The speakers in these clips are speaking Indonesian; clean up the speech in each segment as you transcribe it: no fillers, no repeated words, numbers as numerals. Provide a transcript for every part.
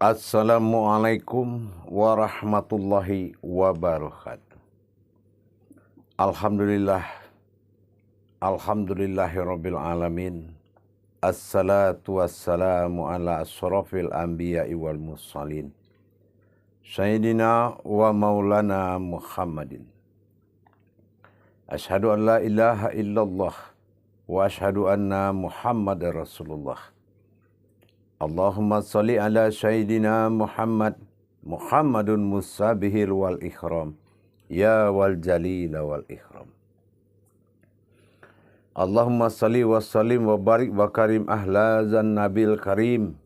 Assalamualaikum warahmatullahi wabarakatuh. Alhamdulillah, alhamdulillahirabbil alamin. Assalatu wassalamu ala asrafil anbiya'i wal mursalin. Sayyidina wa maulana Muhammadin. Asyhadu an la ilaha illallah wa asyhadu anna Muhammadar Rasulullah. Allahumma salli ala Sayyidina Muhammad, Muhammadun musabihil wal ikhram, ya wal jalila wal ikhram. Allahumma salli wa sallim wa barik wa karim ahlazan nabil karim.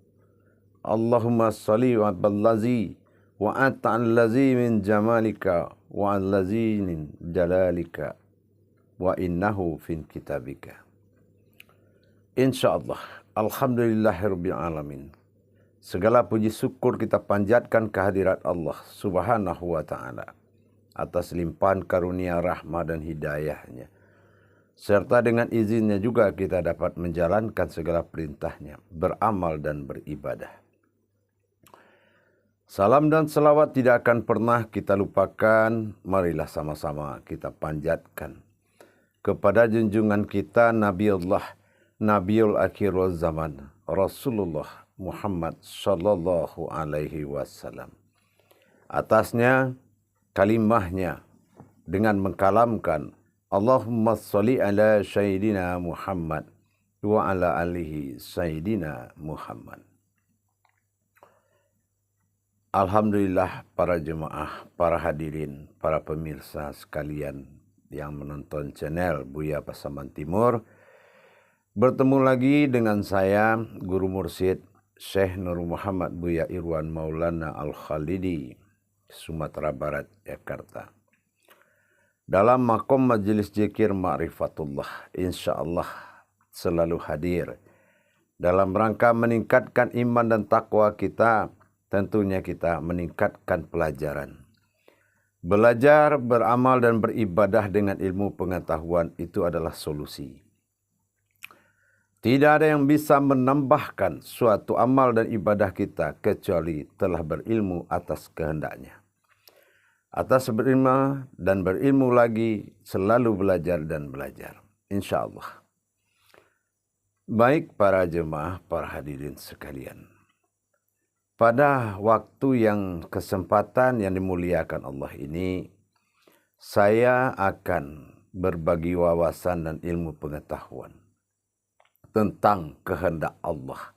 Allahumma salli wa ballazi wa ata'an lazi min jamalika wa allazi min jalalika wa innahu fin kitabika. InsyaAllah. Alhamdulillahirabbil alamin. Segala puji syukur kita panjatkan kehadirat Allah Subhanahu wa taala atas limpahan karunia rahmah dan hidayahnya. Serta dengan izinnya juga kita dapat menjalankan segala perintahnya, beramal dan beribadah. Salam dan selawat tidak akan pernah kita lupakan. Marilah sama-sama kita panjatkan kepada junjungan kita Nabiul Akhirul Zaman, Rasulullah Muhammad sallallahu alaihi wasallam. Atasnya kalimahnya dengan mengkalamkan Allahumma sholli ala Sayyidina Muhammad wa ala alihi Sayyidina Muhammad. Alhamdulillah para jemaah, para hadirin, para pemirsa sekalian yang menonton channel Buya Pasaman Timur. Bertemu lagi dengan saya, Guru Mursyid Syekh Nur Muhammad Buya Irwan Maulana Al-Khalidi, Sumatera Barat, Jakarta. Dalam makom majelis zikir Ma'rifatullah, insyaallah selalu hadir. Dalam rangka meningkatkan iman dan takwa kita, tentunya kita meningkatkan pelajaran. Belajar, beramal dan beribadah dengan ilmu pengetahuan itu adalah solusi. Tidak ada yang bisa menambahkan suatu amal dan ibadah kita kecuali telah berilmu atas kehendaknya. Atas berilmu dan berilmu lagi, selalu belajar dan belajar. InsyaAllah. Baik para jemaah, para hadirin sekalian. Pada waktu yang kesempatan yang dimuliakan Allah ini, saya akan berbagi wawasan dan ilmu pengetahuan tentang kehendak Allah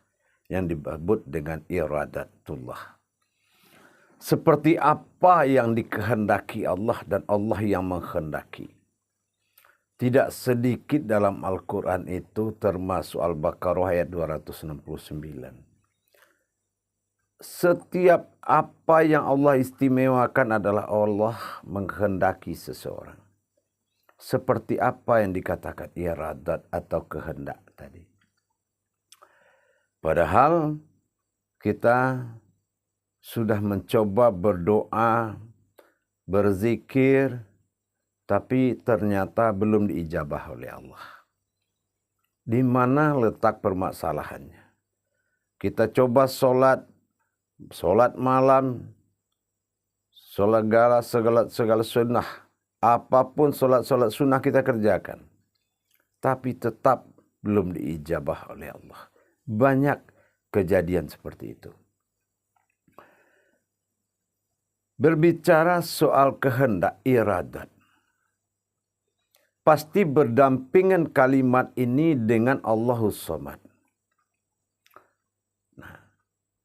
yang disebut dengan iradatullah. Seperti apa yang dikehendaki Allah dan Allah yang menghendaki. Tidak sedikit dalam Al-Quran itu, termasuk Al-Baqarah ayat 269. Setiap apa yang Allah istimewakan adalah Allah menghendaki seseorang. Seperti apa yang dikatakan iradat atau kehendak tadi. Padahal kita sudah mencoba berdoa, berzikir, tapi ternyata belum diijabah oleh Allah. Di mana letak permasalahannya? Kita coba sholat malam, segala sunnah, apapun sholat sunnah kita kerjakan, tapi tetap belum diijabah oleh Allah. Banyak kejadian seperti itu. Berbicara soal kehendak iradat, pasti berdampingan kalimat ini dengan Allahus Samad. Nah,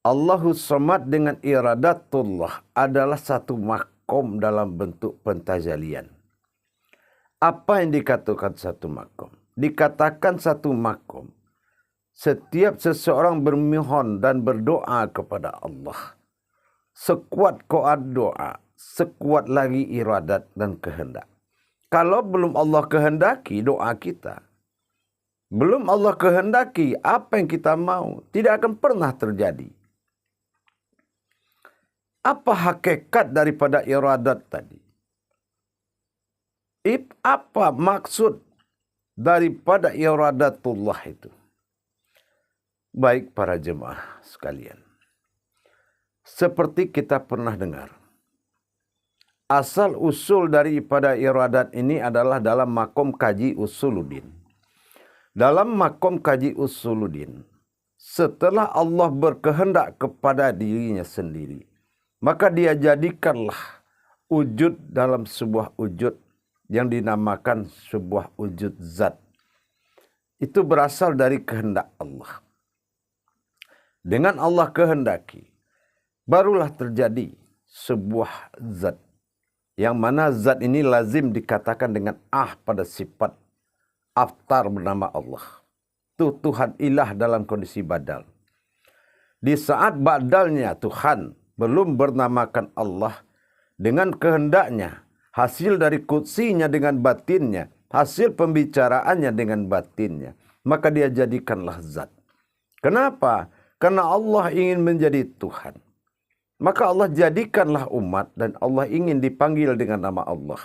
Allahus Samad dengan iradatullah adalah satu makom dalam bentuk pentajalian. Apa yang dikatakan satu makom? Dikatakan satu makom. Setiap seseorang bermohon dan berdoa kepada Allah, sekuat kuat doa, sekuat lagi iradat dan kehendak. Kalau belum Allah kehendaki doa kita, belum Allah kehendaki apa yang kita mau, tidak akan pernah terjadi. Apa hakikat daripada iradat tadi? Apa maksud daripada iradatullah itu? Baik para jemaah sekalian. seperti kita pernah dengar, asal usul daripada iradat ini adalah dalam makom kaji usuluddin. Dalam makom kaji usuluddin, setelah Allah berkehendak kepada dirinya sendiri, maka dia jadikanlah wujud dalam sebuah wujud yang dinamakan sebuah wujud zat. Itu berasal dari kehendak Allah. Dengan Allah kehendaki, barulah terjadi sebuah zat. Yang mana zat ini lazim dikatakan dengan pada sifat aftar bernama Allah. Itu Tuhan ilah dalam kondisi badal. Di saat badalnya Tuhan belum bernamakan Allah, dengan kehendaknya, hasil dari kutsinya dengan batinnya, hasil pembicaraannya dengan batinnya, maka dia jadikanlah zat. Kenapa? Karena Allah ingin menjadi Tuhan. Maka Allah jadikanlah umat dan Allah ingin dipanggil dengan nama Allah.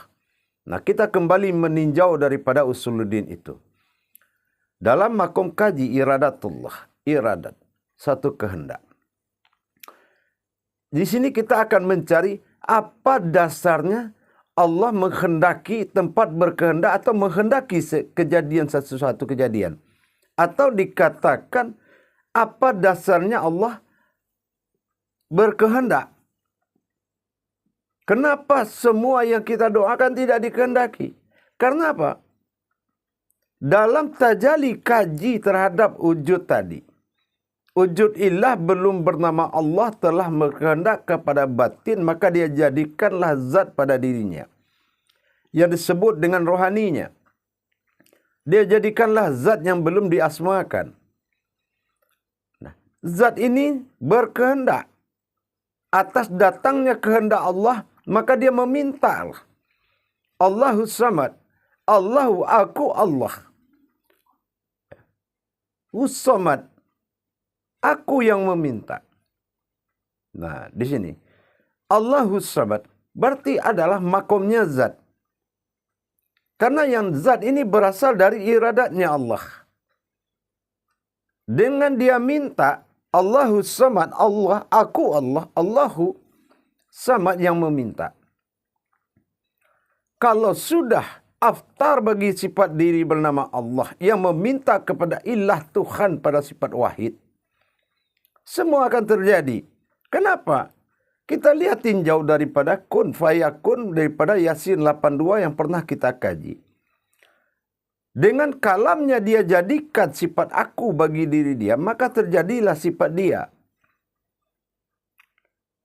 Nah, kita kembali meninjau daripada usuluddin itu. Dalam makom kaji iradatullah, iradat, satu kehendak. Di sini kita akan mencari apa dasarnya Allah menghendaki tempat berkehendak atau menghendaki kejadian sesuatu kejadian. Atau dikatakan apa dasarnya Allah berkehendak. Kenapa semua yang kita doakan tidak dikehendaki? Karena apa? Dalam tajali kaji terhadap wujud tadi, wujud ilah belum bernama Allah telah berkehendak kepada batin, maka dia jadikanlah zat pada dirinya yang disebut dengan rohaninya. Dia jadikanlah zat yang belum diasmakan. Nah, zat ini berkehendak. Atas datangnya kehendak Allah, maka dia meminta. Allahus Samad, Allahu aku Allah. Us-Samad, aku yang meminta. Nah, di sini Allahus Samad berarti adalah makomnya zat. Karena yang zat ini berasal dari iradatnya Allah. Dengan dia minta, Allahus Samad, Allah, aku Allah, Allahu Samad yang meminta. Kalau sudah aftar bagi sifat diri bernama Allah yang meminta kepada ilah Tuhan pada sifat wahid, semua akan terjadi. Kenapa? Kita lihat tinjau daripada kun fayakun daripada Yasin 82 yang pernah kita kaji. Dengan kalamnya dia jadikan sifat aku bagi diri dia, maka terjadilah sifat dia.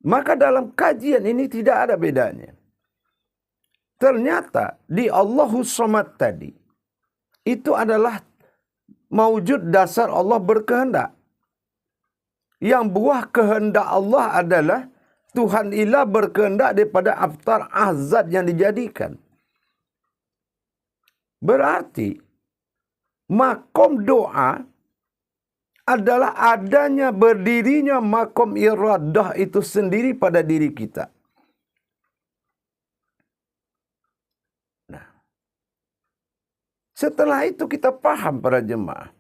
Maka dalam kajian ini tidak ada bedanya. Ternyata di Allahus Samad tadi, itu adalah maujud dasar Allah berkehendak. Yang buah kehendak Allah adalah Tuhan ilah berkehendak daripada aftar azad yang dijadikan. Berarti makom doa adalah adanya berdirinya makom iradah itu sendiri pada diri kita. Nah, setelah itu kita paham para jemaah.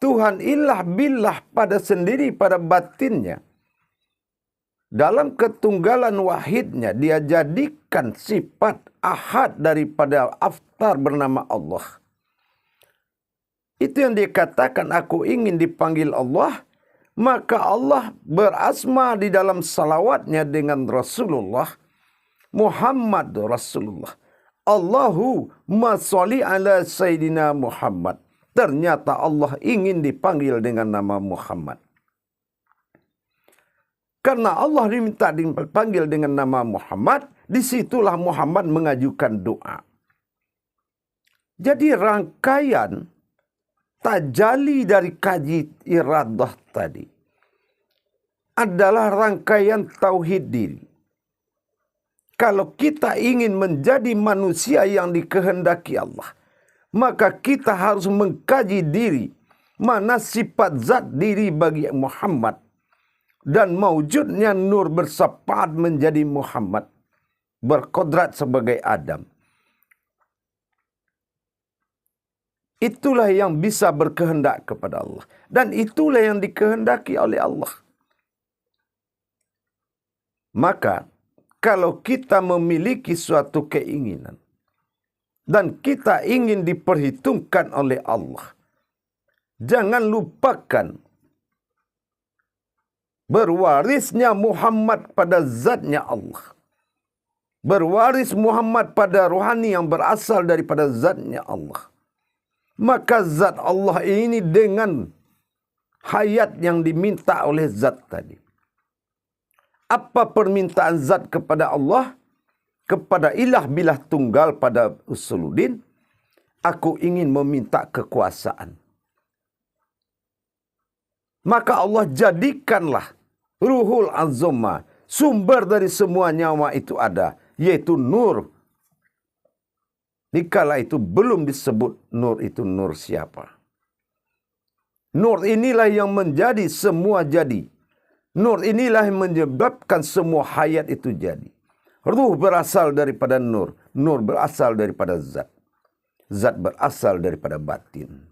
Tuhan ilah billah pada sendiri pada batinnya. Dalam ketunggalan wahidnya dia jadikan sifat ahad daripada aftar bernama Allah. Itu yang dikatakan aku ingin dipanggil Allah. Maka Allah berasma di dalam salawatnya dengan Rasulullah. Muhammad Rasulullah. Allahumma sholli ala Sayyidina Muhammad. Ternyata Allah ingin dipanggil dengan nama Muhammad. Karena Allah diminta dipanggil dengan nama Muhammad, disitulah Muhammad mengajukan doa. Jadi rangkaian tajali dari kaji iradah tadi adalah rangkaian tauhid diri. Kalau kita ingin menjadi manusia yang dikehendaki Allah, maka kita harus mengkaji diri. Mana sifat zat diri bagi Muhammad. Dan maujudnya nur bersapaat menjadi Muhammad. Berkodrat sebagai Adam. Itulah yang bisa berkehendak kepada Allah. Dan itulah yang dikehendaki oleh Allah. Maka kalau kita memiliki suatu keinginan dan kita ingin diperhitungkan oleh Allah, jangan lupakan berwarisnya Muhammad pada zatnya Allah. Berwaris Muhammad pada rohani yang berasal daripada zatnya Allah. Maka zat Allah ini dengan hayat yang diminta oleh zat tadi. Apa permintaan zat kepada Allah? Kepada ilah bilah tunggal pada Usuluddin, aku ingin meminta kekuasaan. Maka Allah jadikanlah Ruhul Azamah, sumber dari semua nyawa itu ada, yaitu nur. Dikala itu belum disebut nur itu nur siapa. Nur inilah yang menjadi semua jadi. Nur inilah yang menyebabkan semua hayat itu jadi. Ruh berasal daripada nur. Nur berasal daripada zat. Zat berasal daripada batin.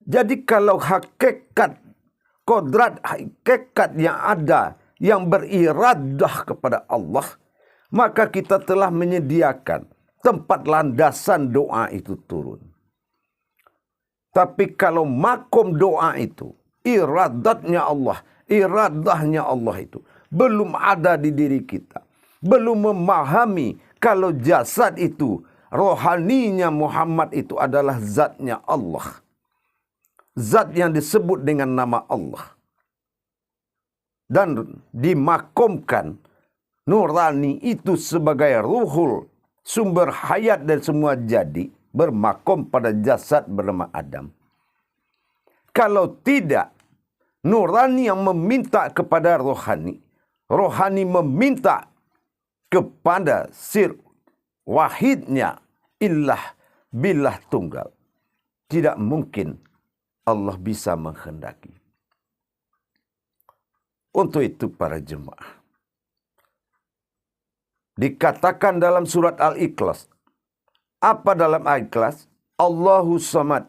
Jadi kalau hakikat, kodrat hakikat yang ada, yang beriradah kepada Allah, maka kita telah menyediakan tempat landasan doa itu turun. Tapi kalau makom doa itu, iradatnya Allah, iradahnya Allah itu belum ada di diri kita, belum memahami kalau jasad itu, rohaninya Muhammad itu adalah zatnya Allah. Zat yang disebut dengan nama Allah. Dan dimakomkan nurani itu sebagai ruhul, sumber hayat dan semua jadi, bermakom pada jasad bernama Adam. Kalau tidak, nurani yang meminta kepada rohani, rohani meminta kepada sir wahidnya, ilah billah tunggal. Tidak mungkin Allah bisa menghendaki. Untuk itu para jemaah, dikatakan dalam surat Al-Ikhlas. Apa dalam Al-Ikhlas? Allahu samad.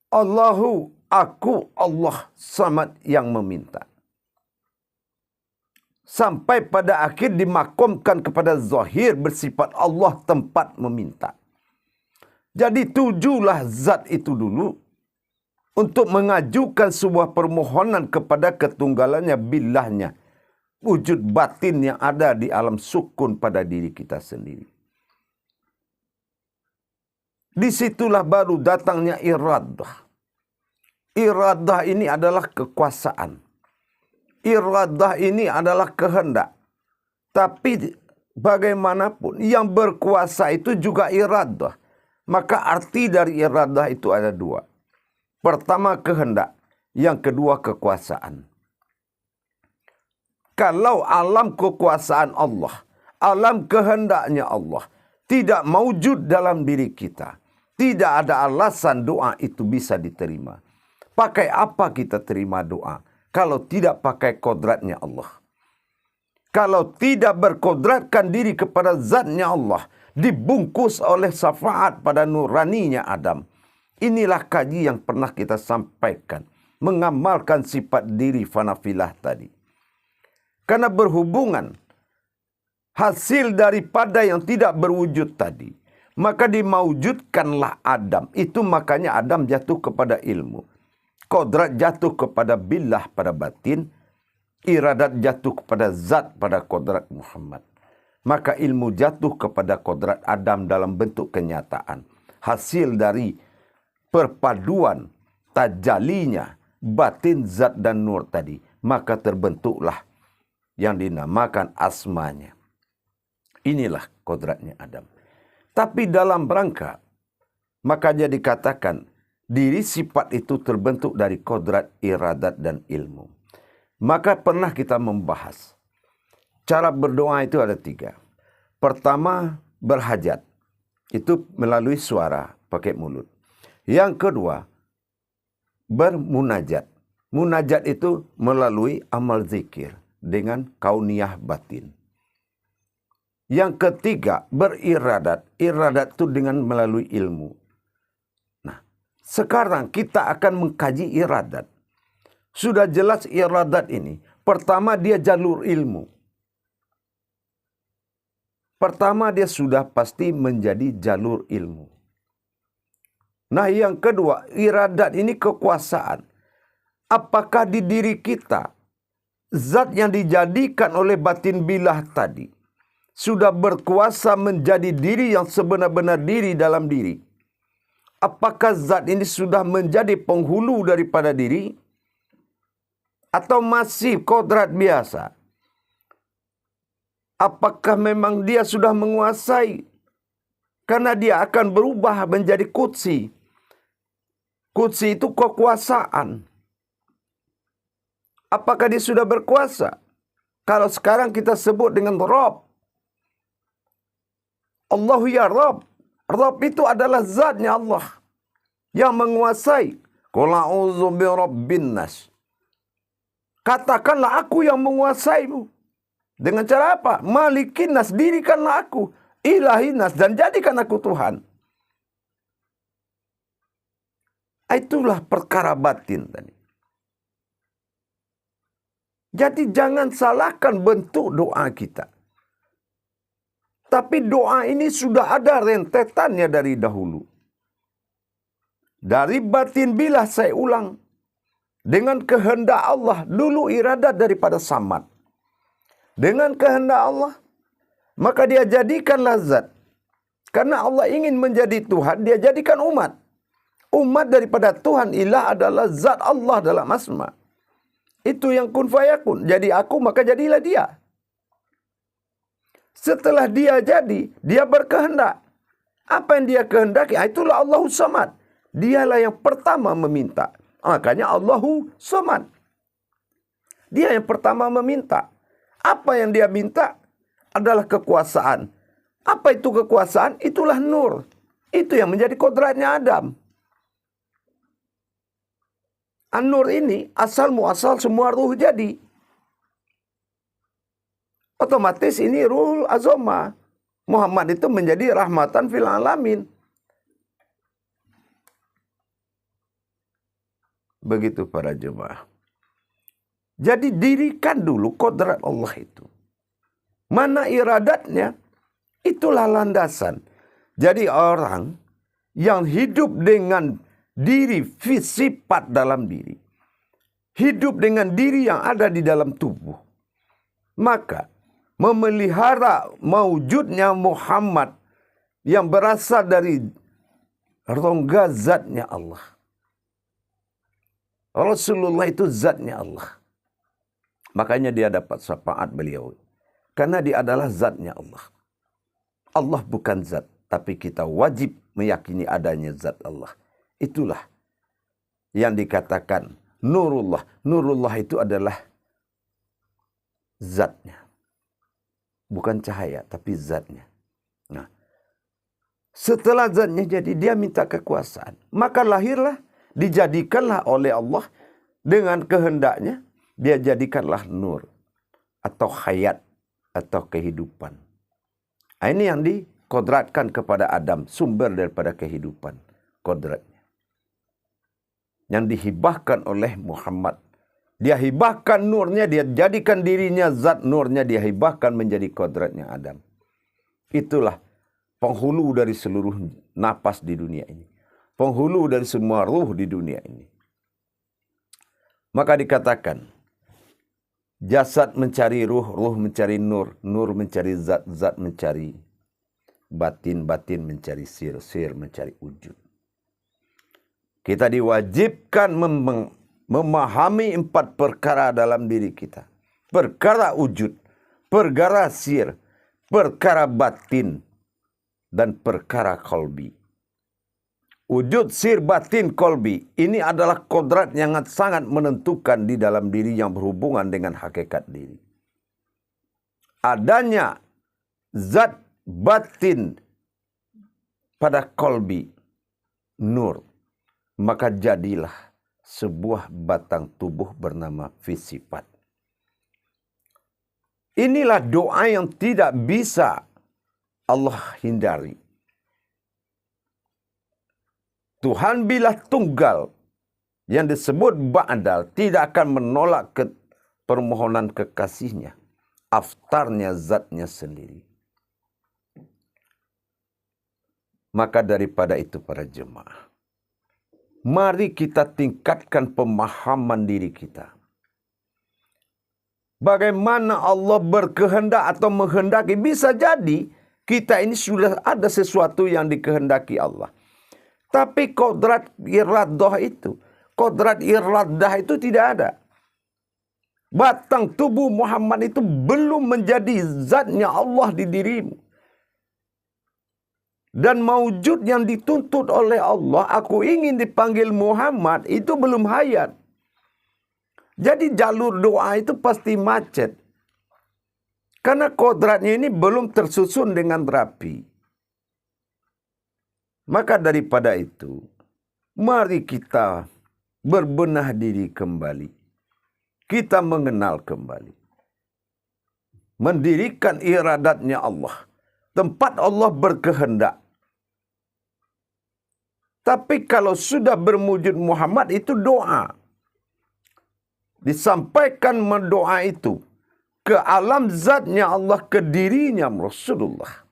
Allahu, aku, Allah samad yang meminta. Sampai pada akhir dimakomkan kepada zahir bersifat Allah tempat meminta. Jadi tujulah zat itu dulu untuk mengajukan sebuah permohonan kepada ketunggalannya, billahnya, wujud batin yang ada di alam sukun pada diri kita sendiri. Disitulah baru datangnya iradah. Iradah ini adalah kekuasaan. Iradah ini adalah kehendak. Tapi bagaimanapun yang berkuasa itu juga iradah. Maka arti dari iradah itu ada dua. Pertama kehendak, yang kedua kekuasaan. Kalau alam kekuasaan Allah, alam kehendaknya Allah tidak mewujud dalam diri kita, tidak ada alasan doa itu bisa diterima. Pakai apa kita terima doa kalau tidak pakai kodratnya Allah? Kalau tidak berkodratkan diri kepada zatnya Allah, dibungkus oleh syafaat pada nuraninya Adam. Inilah kaji yang pernah kita sampaikan. Mengamalkan sifat diri fanafilah tadi. Karena berhubungan hasil daripada yang tidak berwujud tadi, maka dimaujudkanlah Adam. Itu makanya Adam jatuh kepada ilmu. Kodrat jatuh kepada billah pada batin. Iradat jatuh kepada zat pada kodrat Muhammad. Maka ilmu jatuh kepada kodrat Adam dalam bentuk kenyataan. Hasil dari perpaduan tajalinya batin zat dan nur tadi, maka terbentuklah yang dinamakan asmanya. Inilah kodratnya Adam. Tapi dalam rangka, makanya dikatakan diri sifat itu terbentuk dari kodrat, iradat dan ilmu. Maka pernah kita membahas cara berdoa itu ada 3. Pertama berhajat, itu melalui suara pakai mulut. Yang kedua, bermunajat. Munajat itu melalui amal zikir dengan kauniyah batin. Yang ketiga, beriradat. Iradat itu dengan melalui ilmu. Nah, sekarang kita akan mengkaji iradat. Sudah jelas iradat ini. Pertama dia jalur ilmu. Pertama dia sudah pasti menjadi jalur ilmu. Nah yang kedua, iradat ini kekuasaan. Apakah di diri kita, zat yang dijadikan oleh batin bilah tadi, sudah berkuasa menjadi diri yang sebenar-benar diri dalam diri? Apakah zat ini sudah menjadi penghulu daripada diri? Atau masih kodrat biasa? Apakah memang dia sudah menguasai? Karena dia akan berubah menjadi qudsi. Qudsi itu kekuasaan. Apakah dia sudah berkuasa? Kalau sekarang kita sebut dengan Rabb. Allahu ya Rabb. Rabb itu adalah zatnya Allah yang menguasai. Qul a'udzu birabbin nas. Katakanlah aku yang menguasaimu. Dengan cara apa? Malikin nas, dirikanlah aku. Ilahi nas, dan jadikan aku Tuhan. Itulah perkara batin tadi. Jadi jangan salahkan bentuk doa kita. Tapi doa ini sudah ada rentetannya dari dahulu. Dari batin bilah, saya ulang. Dengan kehendak Allah, dulu iradat daripada samad. Dengan kehendak Allah, maka dia jadikanlah zat. Karena Allah ingin menjadi Tuhan, dia jadikan umat. Umat daripada Tuhan ilah adalah zat Allah dalam asma. Itu yang kun fayakun. Jadi aku, maka jadilah dia. Setelah dia jadi, dia berkehendak. Apa yang dia kehendaki? Itulah Allahu Samad. Dialah yang pertama meminta. Makanya Allahu Samad. Dia yang pertama meminta. Apa yang dia minta adalah kekuasaan. Apa itu kekuasaan? Itulah nur. Itu yang menjadi kodratnya Adam. An-nur ini asal muasal semua ruh jadi. Otomatis ini ruhul azoma. Muhammad itu menjadi rahmatan fil alamin. Begitu para jemaah. Jadi dirikan dulu kodrat Allah itu. Mana iradatnya? Itulah landasan. Jadi orang yang hidup dengan diri, sifat dalam diri. Hidup dengan diri yang ada di dalam tubuh. Maka memelihara mewujudnya Muhammad yang berasal dari rongga zatnya Allah. Rasulullah itu zatnya Allah. Makanya dia dapat syafaat beliau. Karena dia adalah zatnya Allah. Allah bukan zat, tapi kita wajib meyakini adanya zat Allah. Itulah yang dikatakan nurullah. Nurullah itu adalah zatnya. Bukan cahaya, tapi zatnya. Nah, setelah zatnya jadi, dia minta kekuasaan. Maka lahirlah, dijadikanlah oleh Allah dengan kehendaknya. Dia jadikanlah nur atau hayat atau kehidupan. Ini yang dikodratkan kepada Adam, sumber daripada kehidupan, kodratnya. Yang dihibahkan oleh Muhammad. Dia hibahkan nurnya, dia jadikan dirinya zat nurnya, dia hibahkan menjadi kodratnya Adam. Itulah penghulu dari seluruh napas di dunia ini. Penghulu dari semua ruh di dunia ini. Maka dikatakan, jasad mencari ruh, ruh mencari nur, nur mencari zat, zat mencari batin, batin mencari sir, sir mencari wujud. Kita diwajibkan memahami 4 perkara dalam diri kita. Perkara wujud, perkara sir, perkara batin, dan perkara kolbi. Wujud, sir, batin, kolbi. Ini adalah kodrat yang sangat menentukan di dalam diri yang berhubungan dengan hakikat diri. Adanya zat batin pada kolbi, nur. Maka jadilah sebuah batang tubuh bernama fisifat. Inilah doa yang tidak bisa Allah hindari. Tuhan bila tunggal, yang disebut ba'dal tidak akan menolak permohonan kekasihnya. Aftarnya zatnya sendiri. Maka daripada itu para jemaah, mari kita tingkatkan pemahaman diri kita. Bagaimana Allah berkehendak atau menghendaki. Bisa jadi kita ini sudah ada sesuatu yang dikehendaki Allah. Tapi kodrat iradah itu tidak ada. Batang tubuh Muhammad itu belum menjadi zatnya Allah di dirimu. Dan maujud yang dituntut oleh Allah, aku ingin dipanggil Muhammad, itu belum hayat. Jadi jalur doa itu pasti macet. Karena kodratnya ini belum tersusun dengan rapi. Maka daripada itu, mari kita berbenah diri kembali. Kita mengenal kembali. Mendirikan iradatnya Allah. Tempat Allah berkehendak. Tapi kalau sudah berwujud Muhammad itu doa. Disampaikan mendoa itu ke alam zatnya Allah, ke dirinya Rasulullah.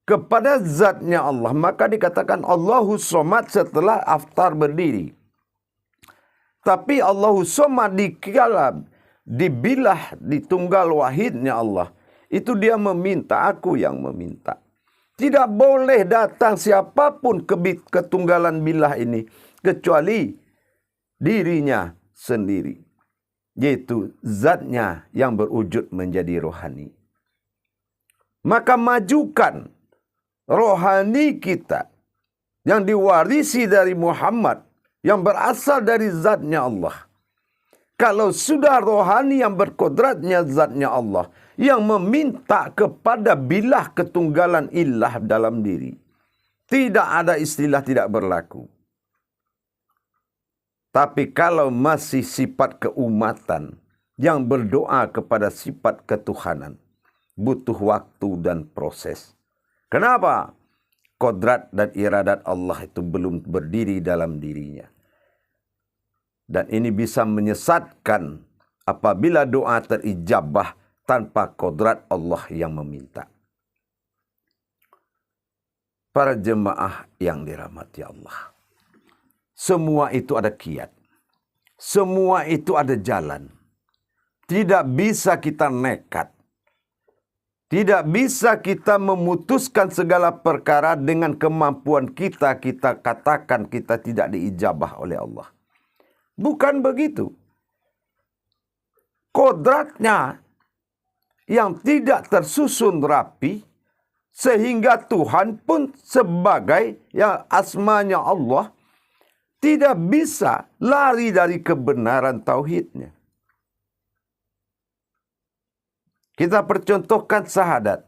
Kepada zatnya Allah. Maka dikatakan Allahu Somad setelah aftar berdiri. Tapi Allahu Somad di kalam, dibilah, di tunggal wahidnya Allah. Itu dia meminta, aku yang meminta. Tidak boleh datang siapapun ke ketunggalan bilah ini. Kecuali dirinya sendiri. Yaitu zatnya yang berwujud menjadi rohani. Maka majukan rohani kita yang diwarisi dari Muhammad. Yang berasal dari zatnya Allah. Kalau sudah rohani yang berkodratnya zatnya Allah. Yang meminta kepada bilah ketunggalan ilah dalam diri. Tidak ada istilah tidak berlaku. Tapi kalau masih sifat keumatan yang berdoa kepada sifat ketuhanan, butuh waktu dan proses. Kenapa? Kodrat dan iradat Allah itu belum berdiri dalam dirinya. Dan ini bisa menyesatkan apabila doa terijabah tanpa kodrat Allah yang meminta. Para jemaah yang dirahmati Allah. Semua itu ada kiat. Semua itu ada jalan. Tidak bisa kita nekat. Tidak bisa kita memutuskan segala perkara dengan kemampuan kita. Kita katakan kita tidak diijabah oleh Allah. Bukan begitu. Kodratnya yang tidak tersusun rapi, sehingga Tuhan pun sebagai yang asmanya Allah tidak bisa lari dari kebenaran tauhidnya. Kita percontohkan syahadat.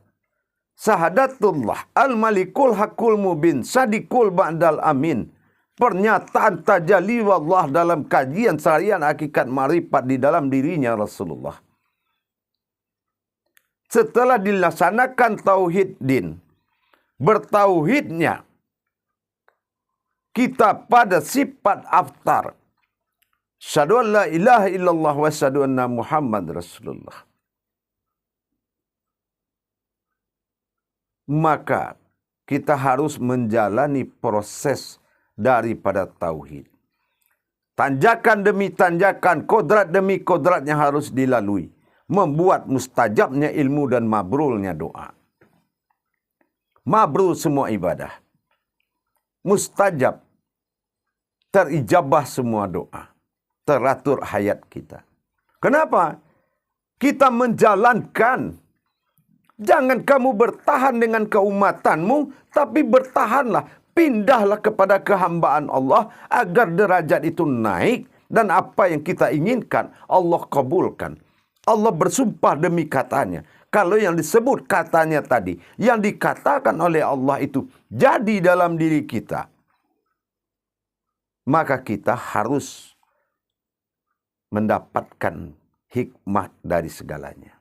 Syahadatullah al-malikul hakul mubin sadikul ba'dal amin. Pernyataan tajalli wallah dalam kajian seharian hakikat marifat di dalam dirinya Rasulullah. Setelah dilaksanakan tauhid din, bertauhidnya kita pada sifat aftar. Syahadu an la ilaha illallah wa syahadu anna Muhammad Rasulullah. Maka kita harus menjalani proses daripada tauhid. Tanjakan demi tanjakan, kodrat demi kodrat yang harus dilalui. Membuat mustajabnya ilmu dan mabrulnya doa. Mabrul semua ibadah. Mustajab. Terijabah semua doa. Teratur hayat kita. Kenapa? Kita menjalankan. Jangan kamu bertahan dengan keumatanmu, tapi bertahanlah. Pindahlah kepada kehambaan Allah agar derajat itu naik. Dan apa yang kita inginkan, Allah kabulkan. Allah bersumpah demi katanya. Kalau yang disebut katanya tadi, yang dikatakan oleh Allah itu jadi dalam diri kita, maka kita harus mendapatkan hikmah dari segalanya.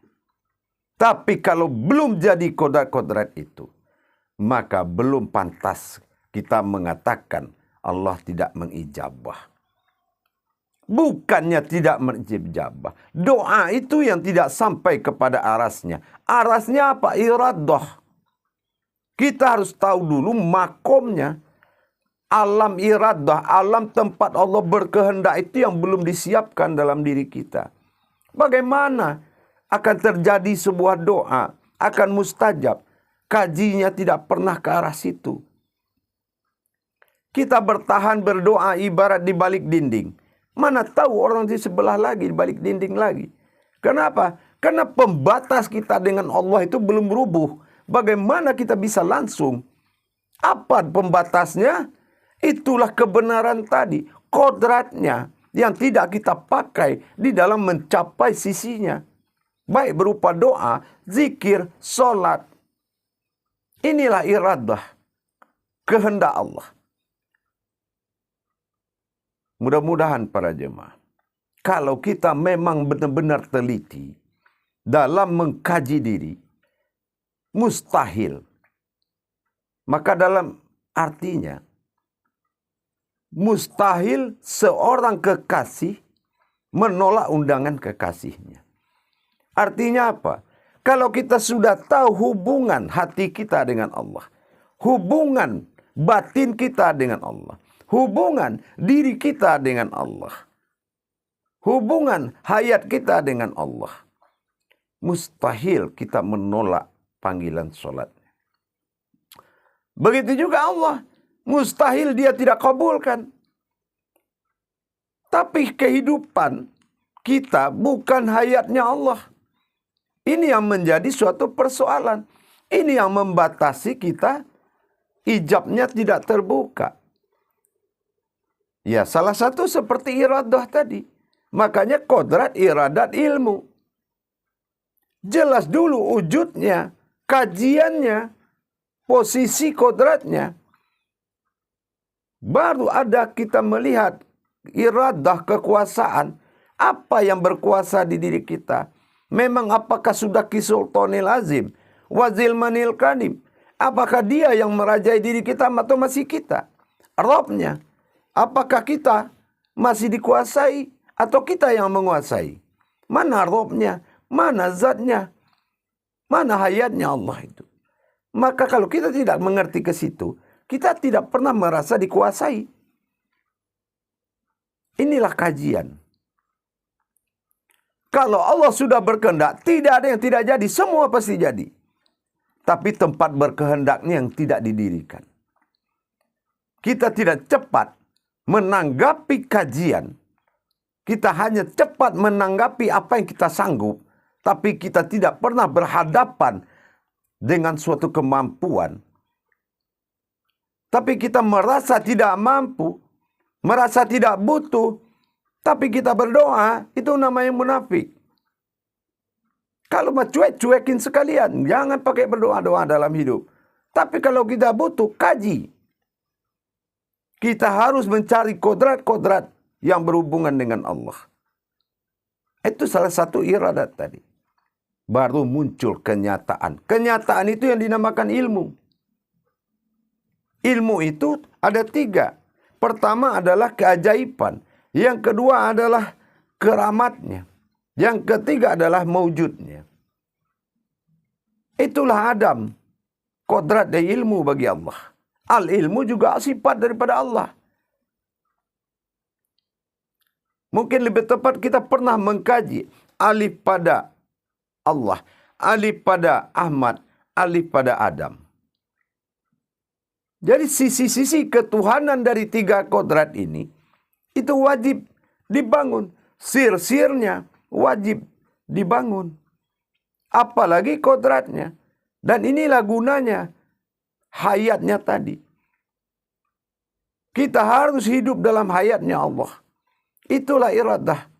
Tapi kalau belum jadi kodrat-kodrat itu, maka belum pantas kita mengatakan Allah tidak mengijabah. Bukannya tidak mengijabah. Doa itu yang tidak sampai kepada arasnya. Arasnya apa? Iradah. Kita harus tahu dulu makomnya. Alam iradah, alam tempat Allah berkehendak itu yang belum disiapkan dalam diri kita. Bagaimana akan terjadi sebuah doa, akan mustajab? Kajinya tidak pernah ke arah situ. Kita bertahan berdoa ibarat di balik dinding. Mana tahu orang di sebelah lagi, di balik dinding lagi. Kenapa? Karena pembatas kita dengan Allah itu belum rubuh. Bagaimana kita bisa langsung? Apa pembatasnya? Itulah kebenaran tadi. Kodratnya yang tidak kita pakai di dalam mencapai sisinya. Baik berupa doa, zikir, sholat. Inilah iradah. Kehendak Allah. Mudah-mudahan para jemaah, kalau kita memang benar-benar teliti dalam mengkaji diri, mustahil. Maka dalam artinya, mustahil seorang kekasih menolak undangan kekasihnya. Artinya apa? Kalau kita sudah tahu hubungan hati kita dengan Allah, hubungan batin kita dengan Allah, hubungan diri kita dengan Allah, hubungan hayat kita dengan Allah, mustahil kita menolak panggilan sholat. Begitu juga Allah, mustahil dia tidak kabulkan. Tapi kehidupan kita bukan hayatnya Allah. Ini yang menjadi suatu persoalan. Ini yang membatasi kita, ijabnya tidak terbuka. Ya, salah satu seperti iradah tadi. Makanya kodrat, iradat, ilmu. Jelas dulu wujudnya, kajiannya, posisi kodratnya. Baru ada kita melihat iradah kekuasaan. Apa yang berkuasa di diri kita? Memang apakah sudah kisultanil azim? Wazil manil kadim? Apakah dia yang merajai diri kita atau masih kita? Robnya. Apakah kita masih dikuasai atau kita yang menguasai? Mana robnya? Mana zatnya? Mana hayatnya Allah itu? Maka kalau kita tidak mengerti ke situ, kita tidak pernah merasa dikuasai. Inilah kajian. Kalau Allah sudah berkehendak, tidak ada yang tidak jadi. Semua pasti jadi. Tapi tempat berkehendaknya yang tidak didirikan. Kita tidak cepat menanggapi kajian. Kita hanya cepat menanggapi apa yang kita sanggup. Tapi kita tidak pernah berhadapan dengan suatu kemampuan. Tapi kita merasa tidak mampu, merasa tidak butuh, tapi kita berdoa, itu namanya munafik. Kalau mau cuekin sekalian, jangan pakai berdoa-doa dalam hidup. Tapi kalau kita butuh, kaji. Kita harus mencari kodrat-kodrat yang berhubungan dengan Allah. Itu salah satu iradat tadi. Baru muncul kenyataan. Kenyataan itu yang dinamakan ilmu. Ilmu itu ada 3. Pertama adalah keajaiban. Yang kedua adalah keramatnya. Yang ketiga adalah mewujudnya. Itulah Adam. Kodrat dan ilmu bagi Allah. Al-ilmu juga sifat daripada Allah. Mungkin lebih tepat kita pernah mengkaji alif pada Allah, alif pada Ahmad, alif pada Adam. Jadi sisi-sisi ketuhanan dari 3 kodrat ini, itu wajib dibangun. Sir-sirnya wajib dibangun. Apalagi kodratnya. Dan inilah gunanya hayatnya tadi. Kita harus hidup dalam hayatnya Allah. Itulah iradah.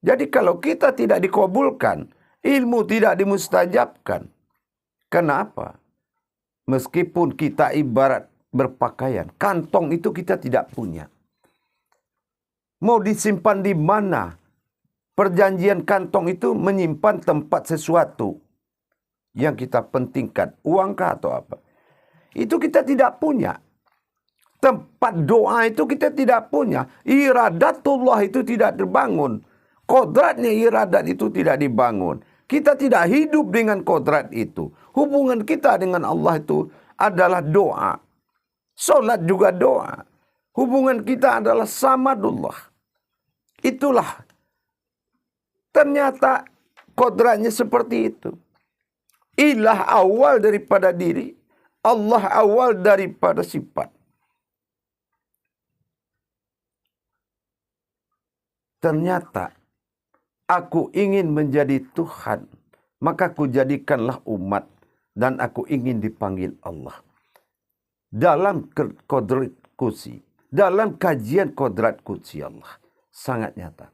Jadi kalau kita tidak dikabulkan, ilmu tidak dimustajabkan. Kenapa? Meskipun kita ibarat berpakaian, kantong itu kita tidak punya. Mau disimpan di mana? Perjanjian kantong itu menyimpan tempat sesuatu yang kita pentingkan. Uangkah atau apa? Itu kita tidak punya. Tempat doa itu kita tidak punya. Iradatullah itu tidak terbangun. Kodratnya iradat itu tidak dibangun. Kita tidak hidup dengan kodrat itu. Hubungan kita dengan Allah itu adalah doa. Salat juga doa. Hubungan kita adalah samadullah. Itulah. Ternyata kodratnya seperti itu. Ilah awal daripada diri. Allah awal daripada sifat. Ternyata aku ingin menjadi Tuhan, maka ku jadikanlah umat dan aku ingin dipanggil Allah. Dalam kodrat kursi, dalam kajian kodrat kursi Allah, sangat nyata.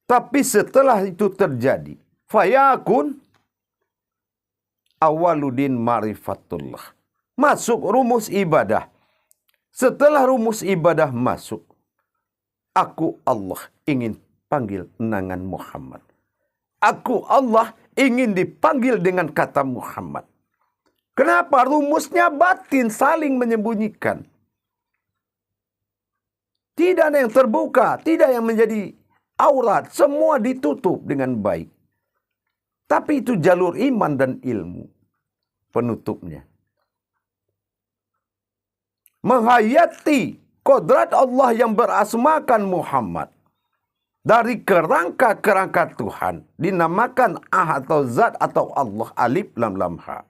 Tapi setelah itu terjadi, fayakun awaludin marifatullah. Masuk rumus ibadah. Setelah rumus ibadah masuk, aku Allah ingin panggil nangan Muhammad. Aku Allah ingin dipanggil dengan kata Muhammad. Kenapa? Rumusnya batin, saling menyembunyikan. Tidak ada yang terbuka, tidak yang menjadi aurat, semua ditutup dengan baik. Tapi itu jalur iman dan ilmu penutupnya. Menghayati kodrat Allah yang berasmakan Muhammad. Dari kerangka-kerangka Tuhan. Dinamakan Ahad atau Zat atau Allah. Alif lam lam ha.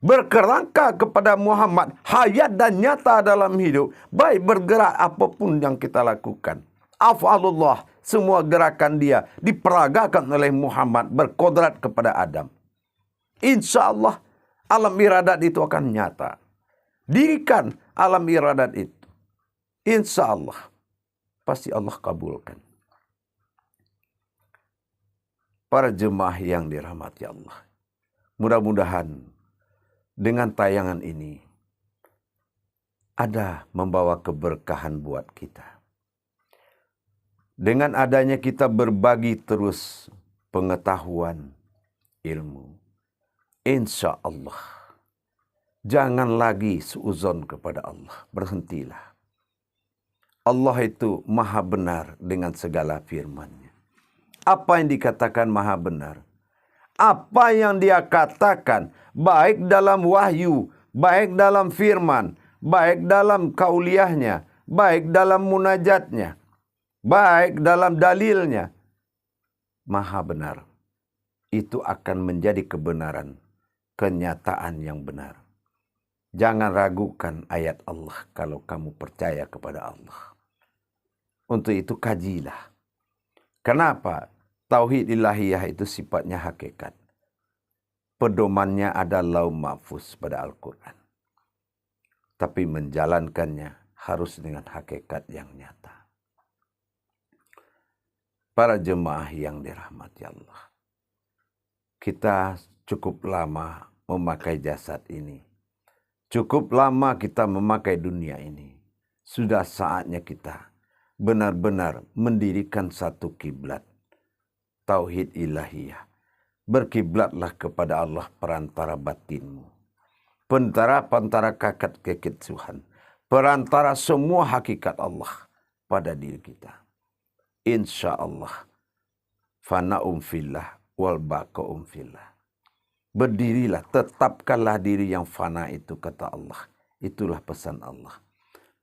Berkerangka kepada Muhammad. Hayat dan nyata dalam hidup. Baik bergerak apapun yang kita lakukan. Af'alullah. Semua gerakan dia diperagakan oleh Muhammad. Berkodrat kepada Adam. Insya Allah alam iradat itu akan nyata. Dirikan alam iradat itu. Insya Allah. Pasti Allah kabulkan. Para jemaah yang dirahmati Allah. Mudah-mudahan dengan tayangan ini ada membawa keberkahan buat kita. Dengan adanya kita berbagi terus pengetahuan, ilmu. Insya Allah. Jangan lagi suuzon kepada Allah. Berhentilah. Allah itu maha benar dengan segala firman-Nya. Apa yang dikatakan maha benar? Apa yang dia katakan, baik dalam wahyu, baik dalam firman, baik dalam kauliyahnya, baik dalam munajatnya, baik dalam dalilnya, maha benar. Itu akan menjadi kebenaran, kenyataan yang benar. Jangan ragukan ayat Allah kalau kamu percaya kepada Allah. Untuk itu kajilah. Kenapa? Tauhid ilahiyah itu sifatnya hakikat. Pedomannya ada laum mahfuz pada Al-Quran. Tapi menjalankannya harus dengan hakikat yang nyata. Para jemaah yang dirahmati Allah. Kita cukup lama memakai jasad ini. Cukup lama kita memakai dunia ini. Sudah saatnya kita benar-benar mendirikan satu kiblat. Tauhid ilahiyah. Berkiblatlah kepada Allah perantara batinmu. Perantara kakat kekit Tuhan. Perantara semua hakikat Allah pada diri kita. Insya Allah. Fana'um fillah wal baqa'um fillah. Berdirilah, tetapkanlah diri yang fana itu, kata Allah. Itulah pesan Allah.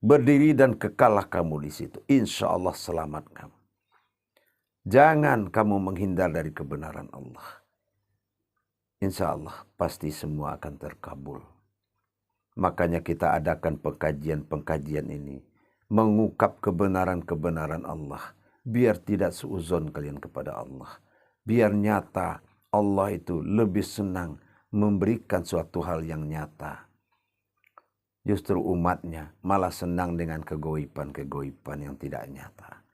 Berdiri dan kekallah kamu di situ. Insya Allah selamat kamu. Jangan kamu menghindar dari kebenaran Allah. Insya Allah pasti semua akan terkabul. Makanya kita adakan pengkajian-pengkajian ini. Mengungkap kebenaran-kebenaran Allah. Biar tidak suuzon kalian kepada Allah. Biar nyata Allah itu lebih senang memberikan suatu hal yang nyata. Justru umatnya malah senang dengan kegoiban-kegoiban yang tidak nyata.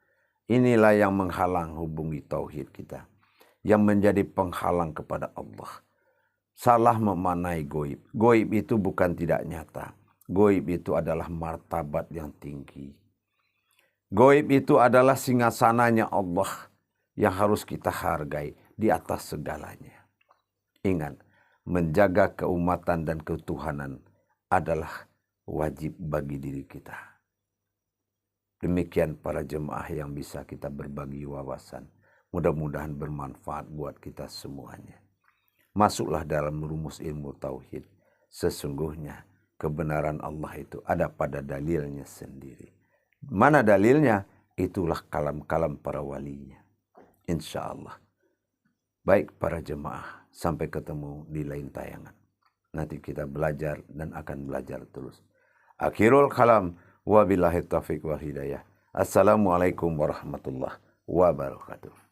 Inilah yang menghalang hubungi tauhid kita. Yang menjadi penghalang kepada Allah. Salah memanai goib. Goib itu bukan tidak nyata. Goib itu adalah martabat yang tinggi. Goib itu adalah singgasananya Allah yang harus kita hargai di atas segalanya. Ingat, menjaga keumatan dan ketuhanan adalah wajib bagi diri kita. Demikian para jemaah yang bisa kita berbagi wawasan. Mudah-mudahan bermanfaat buat kita semuanya. Masuklah dalam rumus ilmu tauhid. Sesungguhnya kebenaran Allah itu ada pada dalilnya sendiri. Mana dalilnya? Itulah kalam-kalam para walinya. Insya Allah. Baik para jemaah, sampai ketemu di lain tayangan. Nanti kita belajar dan akan belajar terus. Akhirul kalam, wabillahi taufiq wal hidayah. Assalamualaikum warahmatullahi wabarakatuh.